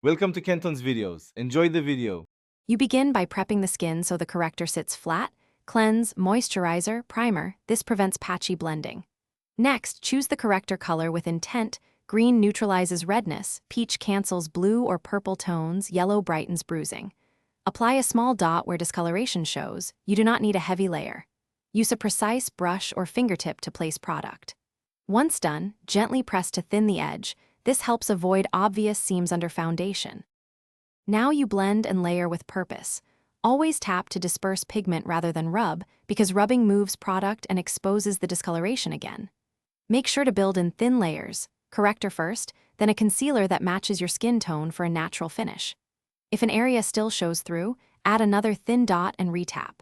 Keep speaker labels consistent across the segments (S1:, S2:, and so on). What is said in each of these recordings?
S1: Welcome to Kenton's videos. Enjoy the video.
S2: You begin by prepping the skin so the corrector sits flat. Cleanse, moisturizer, primer. This prevents patchy blending. Next, choose the corrector color with intent. Green neutralizes redness, peach cancels blue or purple tones, yellow brightens bruising. Apply a small dot where discoloration shows. You do not need a heavy layer. Use a precise brush or fingertip to place product. Once done, gently press to thin the edge. This helps avoid obvious seams under foundation. Now you blend and layer with purpose. Always tap to disperse pigment rather than rub, because rubbing moves product and exposes the discoloration again. Make sure to build in thin layers, corrector first, then a concealer that matches your skin tone for a natural finish. If an area still shows through, add another thin dot and retap.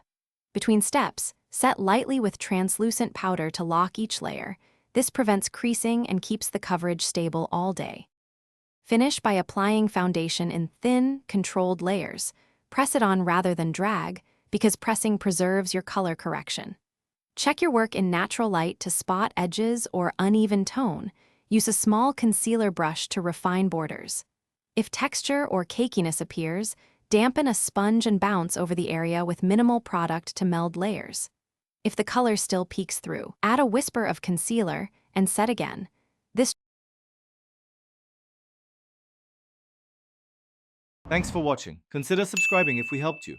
S2: Between steps, set lightly with translucent powder to lock each layer. This prevents creasing and keeps the coverage stable all day. Finish by applying foundation in thin, controlled layers. Press it on rather than drag, because pressing preserves your color correction. Check your work in natural light to spot edges or uneven tone. Use a small concealer brush to refine borders. If texture or cakiness appears, dampen a sponge and bounce over the area with minimal product to meld layers. If the color still peeks through, add a whisper of concealer and set again.
S1: Thanks for watching. Consider subscribing if we helped you.